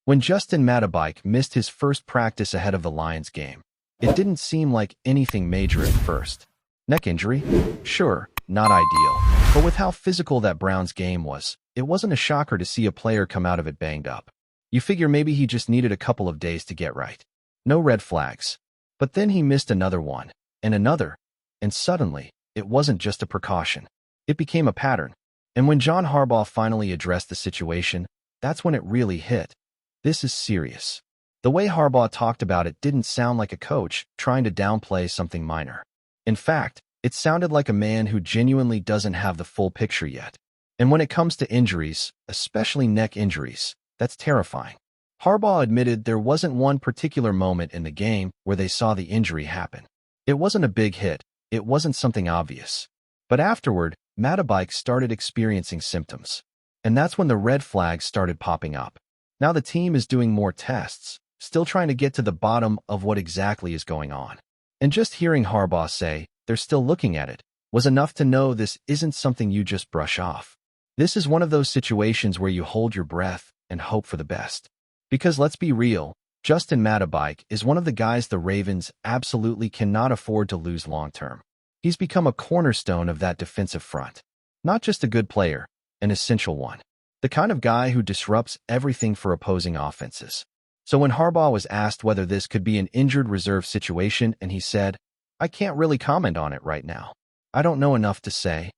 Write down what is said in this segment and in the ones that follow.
When Justin Matabike missed his first practice ahead of the Lions game, it didn't seem like anything major at first. Neck injury? Sure, not ideal. But with how physical that Browns game was, it wasn't a shocker to see a player come out of it banged up. You figure maybe he just needed a couple of days to get right. No red flags. But then he missed another one, and another, and suddenly, it wasn't just a precaution. It became a pattern. And when John Harbaugh finally addressed the situation, that's when it really hit. This is serious. The way Harbaugh talked about it didn't sound like a coach trying to downplay something minor. In fact, it sounded like a man who genuinely doesn't have the full picture yet. And when it comes to injuries, especially neck injuries, that's terrifying. Harbaugh admitted there wasn't one particular moment in the game where they saw the injury happen. It wasn't a big hit. It wasn't something obvious. But afterward, Matabike started experiencing symptoms. And that's when the red flags started popping up. Now the team is doing more tests, still trying to get to the bottom of what exactly is going on. And just hearing Harbaugh say, they're still looking at it, was enough to know this isn't something you just brush off. This is one of those situations where you hold your breath and hope for the best. Because let's be real, Justin Matabike is one of the guys the Ravens absolutely cannot afford to lose long-term. He's become a cornerstone of that defensive front. Not just a good player, an essential one. The kind of guy who disrupts everything for opposing offenses. So when Harbaugh was asked whether this could be an injured reserve situation, and he said, I can't really comment on it right now. I don't know enough to say.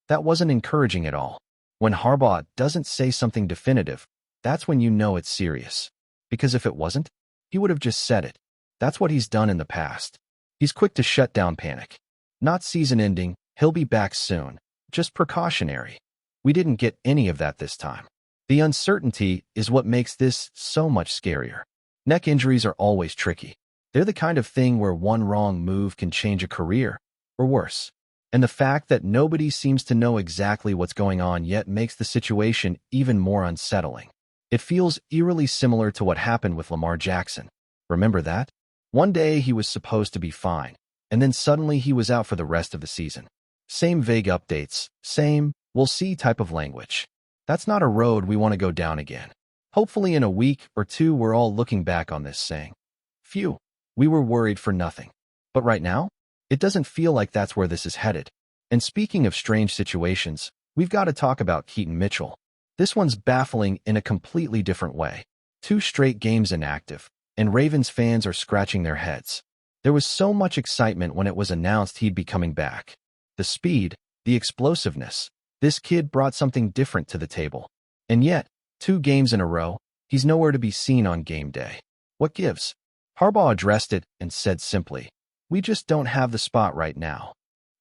That wasn't encouraging at all. When Harbaugh doesn't say something definitive, that's when you know it's serious. Because if it wasn't, he would have just said it. That's what he's done in the past. He's quick to shut down panic. Not season-ending, he'll be back soon. Just precautionary. We didn't get any of that this time. The uncertainty is what makes this so much scarier. Neck injuries are always tricky. They're the kind of thing where one wrong move can change a career, or worse. And the fact that nobody seems to know exactly what's going on yet makes the situation even more unsettling. It feels eerily similar to what happened with Lamar Jackson. Remember that? One day he was supposed to be fine, and then suddenly he was out for the rest of the season. Same vague updates, same, we'll see type of language. That's not a road we want to go down again. Hopefully in a week or two we're all looking back on this saying, phew, we were worried for nothing. But right now, it doesn't feel like that's where this is headed. And speaking of strange situations, we've got to talk about Keaton Mitchell. This one's baffling in a completely different way. 2 straight games inactive, and Ravens fans are scratching their heads. There was so much excitement when it was announced he'd be coming back. The speed, the explosiveness. This kid brought something different to the table. And yet, 2 games in a row, he's nowhere to be seen on game day. What gives? Harbaugh addressed it and said simply, we just don't have the spot right now.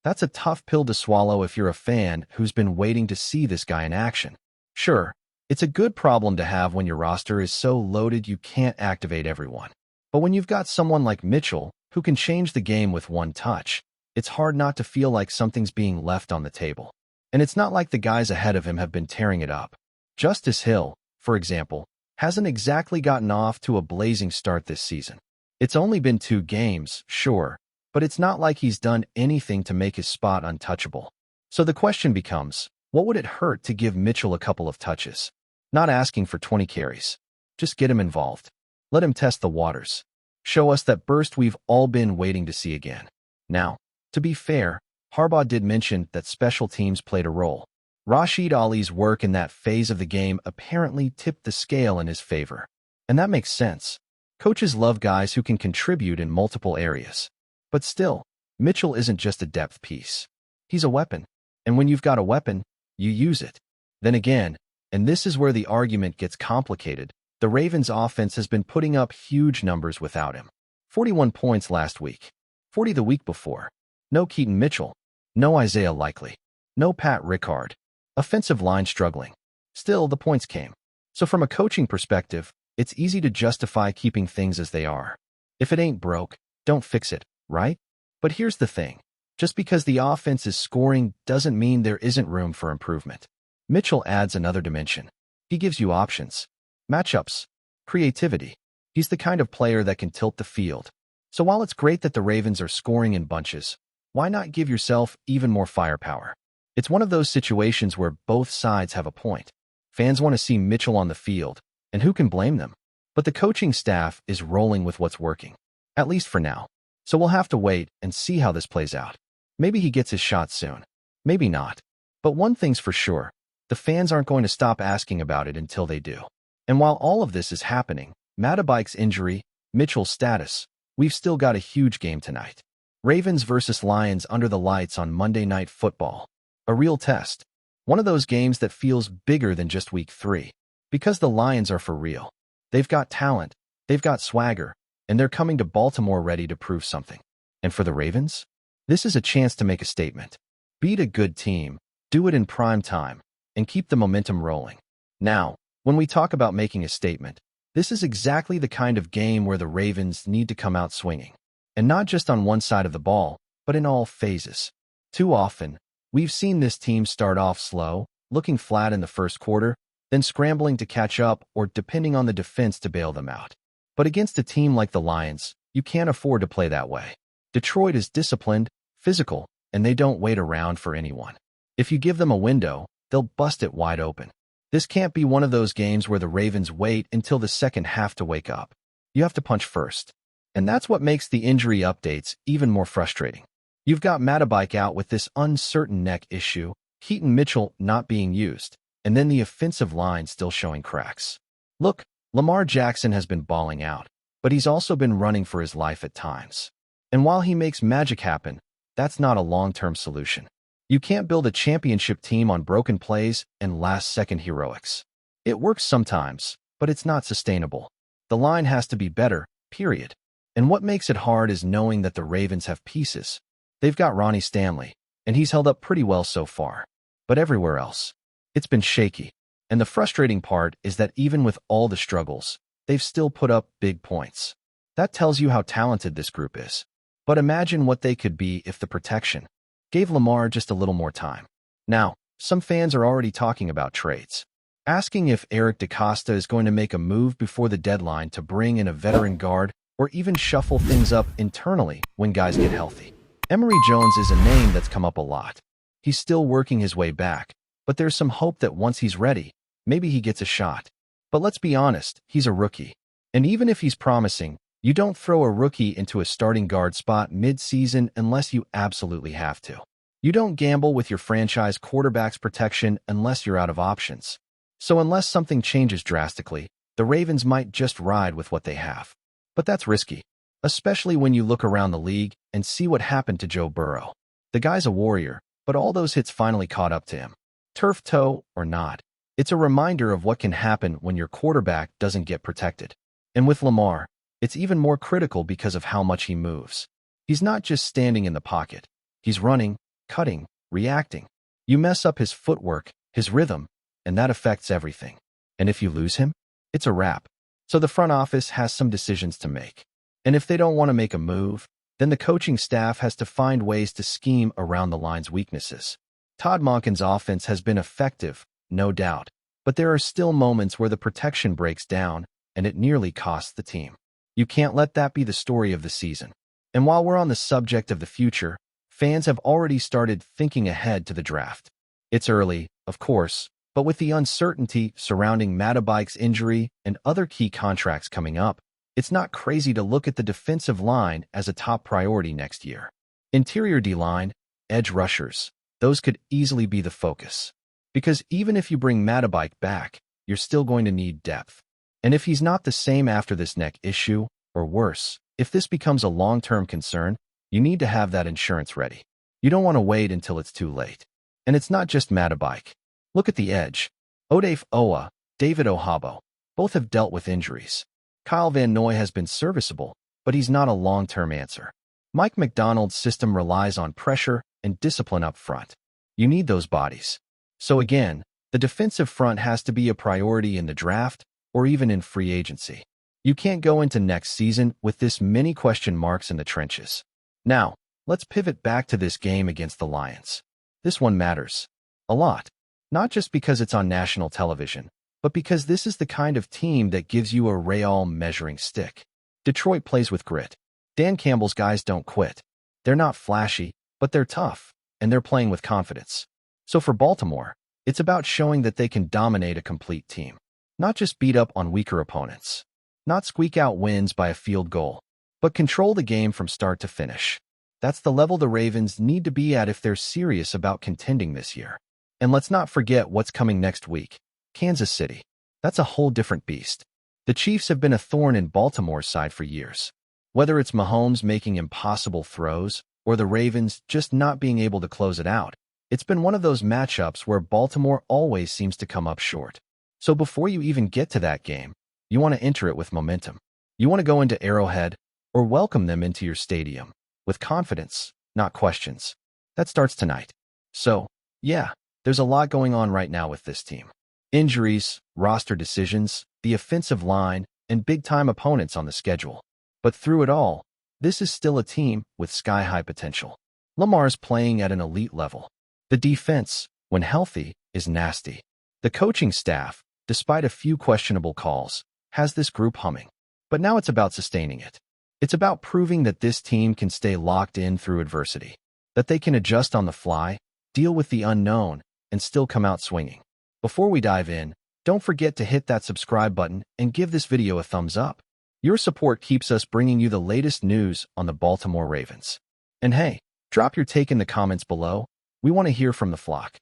That's a tough pill to swallow if you're a fan who's been waiting to see this guy in action. Sure, it's a good problem to have when your roster is so loaded you can't activate everyone. But when you've got someone like Mitchell who can change the game with one touch, it's hard not to feel like something's being left on the table. And it's not like the guys ahead of him have been tearing it up. Justice Hill, for example, hasn't exactly gotten off to a blazing start this season. It's only been 2 games, sure, but it's not like he's done anything to make his spot untouchable. So the question becomes, what would it hurt to give Mitchell a couple of touches? Not asking for 20 carries. Just get him involved. Let him test the waters. Show us that burst we've all been waiting to see again. Now, to be fair, Harbaugh did mention that special teams played a role. Rashid Ali's work in that phase of the game apparently tipped the scale in his favor. And that makes sense. Coaches love guys who can contribute in multiple areas. But still, Mitchell isn't just a depth piece. He's a weapon. And when you've got a weapon, you use it. Then again, and this is where the argument gets complicated, the Ravens' offense has been putting up huge numbers without him. 41 points last week. 40 the week before. No Keaton Mitchell. No Isaiah Likely. No Pat Rickard. Offensive line struggling. Still, the points came. So from a coaching perspective, it's easy to justify keeping things as they are. If it ain't broke, don't fix it, right? But here's the thing. Just because the offense is scoring doesn't mean there isn't room for improvement. Mitchell adds another dimension. He gives you options, matchups, creativity. He's the kind of player that can tilt the field. So while it's great that the Ravens are scoring in bunches, why not give yourself even more firepower? It's one of those situations where both sides have a point. Fans want to see Mitchell on the field, and who can blame them? But the coaching staff is rolling with what's working, at least for now. So we'll have to wait and see how this plays out. Maybe he gets his shot soon. Maybe not. But one thing's for sure, the fans aren't going to stop asking about it until they do. And while all of this is happening, Matabike's injury, Mitchell's status, we've still got a huge game tonight. Ravens versus Lions under the lights on Monday Night Football. A real test. One of those games that feels bigger than just week 3. Because the Lions are for real. They've got talent, they've got swagger, and they're coming to Baltimore ready to prove something. And for the Ravens? This is a chance to make a statement. Beat a good team, do it in prime time, and keep the momentum rolling. Now, when we talk about making a statement, this is exactly the kind of game where the Ravens need to come out swinging. And not just on one side of the ball, but in all phases. Too often, we've seen this team start off slow, looking flat in the first quarter, then scrambling to catch up or depending on the defense to bail them out. But against a team like the Lions, you can't afford to play that way. Detroit is disciplined, physical, and they don't wait around for anyone. If you give them a window, they'll bust it wide open. This can't be one of those games where the Ravens wait until the second half to wake up. You have to punch first. And that's what makes the injury updates even more frustrating. You've got Matabike out with this uncertain neck issue, Keaton Mitchell not being used, and then the offensive line still showing cracks. Look, Lamar Jackson has been balling out, but he's also been running for his life at times. And while he makes magic happen, that's not a long-term solution. You can't build a championship team on broken plays and last-second heroics. It works sometimes, but it's not sustainable. The line has to be better, period. And what makes it hard is knowing that the Ravens have pieces. They've got Ronnie Stanley, and he's held up pretty well so far. But everywhere else, it's been shaky. And the frustrating part is that even with all the struggles, they've still put up big points. That tells you how talented this group is. But imagine what they could be if the protection gave Lamar just a little more time. Now, some fans are already talking about trades, asking if Eric DeCosta is going to make a move before the deadline to bring in a veteran guard or even shuffle things up internally when guys get healthy. Emory Jones is a name that's come up a lot. He's still working his way back, but there's some hope that once he's ready, maybe he gets a shot. But let's be honest, he's a rookie. And even if he's promising, you don't throw a rookie into a starting guard spot mid-season unless you absolutely have to. You don't gamble with your franchise quarterback's protection unless you're out of options. So unless something changes drastically, the Ravens might just ride with what they have. But that's risky, especially when you look around the league and see what happened to Joe Burrow. The guy's a warrior, but all those hits finally caught up to him. Turf toe or not, it's a reminder of what can happen when your quarterback doesn't get protected. And with Lamar, it's even more critical because of how much he moves. He's not just standing in the pocket. He's running, cutting, reacting. You mess up his footwork, his rhythm, and that affects everything. And if you lose him, it's a wrap. So the front office has some decisions to make. And if they don't want to make a move, then the coaching staff has to find ways to scheme around the line's weaknesses. Todd Monken's offense has been effective, no doubt, but there are still moments where the protection breaks down and it nearly costs the team. You can't let that be the story of the season. And while we're on the subject of the future, fans have already started thinking ahead to the draft. It's early, of course, but with the uncertainty surrounding Matabike's injury and other key contracts coming up, it's not crazy to look at the defensive line as a top priority next year. Interior D-line, edge rushers, those could easily be the focus. Because even if you bring Matabike back, you're still going to need depth. And if he's not the same after this neck issue, or worse, if this becomes a long-term concern, you need to have that insurance ready. You don't want to wait until it's too late. And it's not just Matabike. Look at the edge. Odafe Owa, David Ohabo, both have dealt with injuries. Kyle Van Noy has been serviceable, but he's not a long-term answer. Mike McDonald's system relies on pressure and discipline up front. You need those bodies. So again, the defensive front has to be a priority in the draft or even in free agency. You can't go into next season with this many question marks in the trenches. Now, let's pivot back to this game against the Lions. This one matters a lot, not just because it's on national television, but because this is the kind of team that gives you a Real measuring stick. Detroit plays with grit. Dan Campbell's guys don't quit. They're not flashy, but they're tough, and they're playing with confidence. So for Baltimore, it's about showing that they can dominate a complete team, not just beat up on weaker opponents. not squeak out wins by a field goal, but control the game from start to finish. That's the level the Ravens need to be at if they're serious about contending this year. And let's not forget what's coming next week. Kansas City. That's a whole different beast. The Chiefs have been a thorn in Baltimore's side for years. Whether it's Mahomes making impossible throws or the Ravens just not being able to close it out, it's been one of those matchups where Baltimore always seems to come up short. So before you even get to that game, you want to enter it with momentum. You want to go into Arrowhead or welcome them into your stadium with confidence, not questions. That starts tonight. So, yeah, there's a lot going on right now with this team. Injuries, roster decisions, the offensive line, and big-time opponents on the schedule. But through it all, this is still a team with sky-high potential. Lamar's playing at an elite level. The defense, when healthy, is nasty. The coaching staff, despite a few questionable calls, has this group humming. But now it's about sustaining it. It's about proving that this team can stay locked in through adversity, that they can adjust on the fly, deal with the unknown, and still come out swinging. Before we dive in, don't forget to hit that subscribe button and give this video a thumbs up. Your support keeps us bringing you the latest news on the Baltimore Ravens. And hey, drop your take in the comments below. We want to hear from the flock.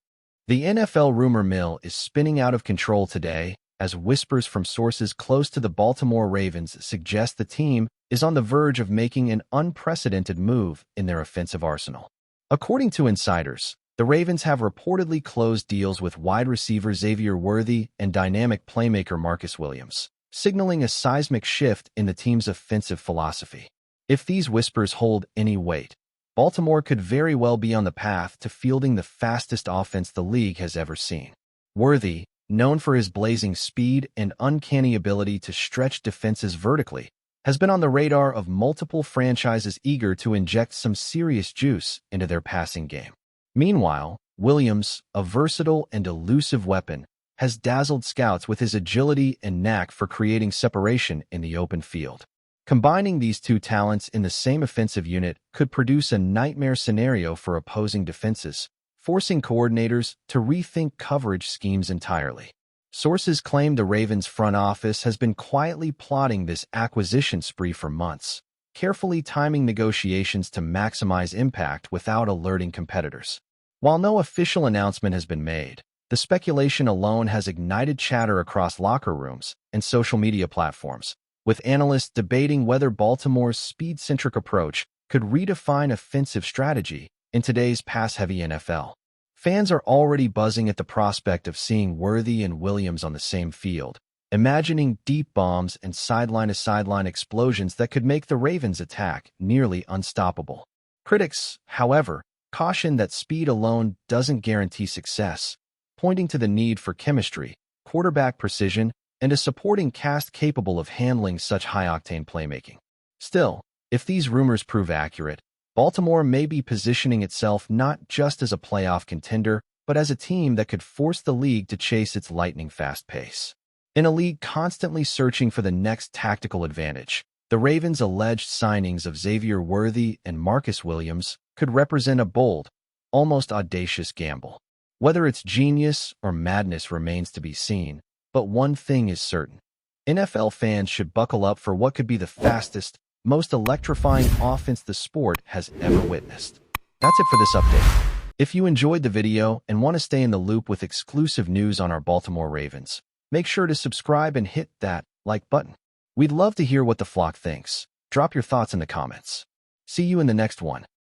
The NFL rumor mill is spinning out of control today as whispers from sources close to the Baltimore Ravens suggest the team is on the verge of making an unprecedented move in their offensive arsenal. According to insiders, the Ravens have reportedly closed deals with wide receiver XAVIER Worthy and dynamic playmaker Marcus Williams, signaling a seismic shift in the team's offensive philosophy. If these whispers hold any weight, Baltimore could very well be on the path to fielding the fastest offense the league has ever seen. Worthy, known for his blazing speed and uncanny ability to stretch defenses vertically, has been on the radar of multiple franchises eager to inject some serious juice into their passing game. Meanwhile, Williams, a versatile and elusive weapon, has dazzled scouts with his agility and knack for creating separation in the open field. Combining these two talents in the same offensive unit could produce a nightmare scenario for opposing defenses, forcing coordinators to rethink coverage schemes entirely. Sources claim the Ravens front office has been quietly plotting this acquisition spree for months, carefully timing negotiations to maximize impact without alerting competitors. While no official announcement has been made, the speculation alone has ignited chatter across locker rooms and social media platforms, with analysts debating whether Baltimore's speed-centric approach could redefine offensive strategy in today's pass-heavy NFL. Fans are already buzzing at the prospect of seeing Worthy and Williams on the same field, imagining deep bombs and sideline-to-sideline explosions that could make the Ravens' attack nearly unstoppable. Critics, however, caution that speed alone doesn't guarantee success, pointing to the need for chemistry, quarterback precision, and a supporting cast capable of handling such high-octane playmaking. Still, if these rumors prove accurate, Baltimore may be positioning itself not just as a playoff contender, but as a team that could force the league to chase its lightning-fast pace. In a league constantly searching for the next tactical advantage, the Ravens' alleged signings of XAVIER Worthy and Marcus Williams could represent a bold, almost audacious gamble. Whether it's genius or madness remains to be seen, but one thing is certain. NFL fans should buckle up for what could be the fastest, most electrifying offense the sport has ever witnessed. That's it for this update. If you enjoyed the video and want to stay in the loop with exclusive news on our Baltimore Ravens, make sure to subscribe and hit that like button. We'd love to hear what the flock thinks. Drop your thoughts in the comments. See you in the next one.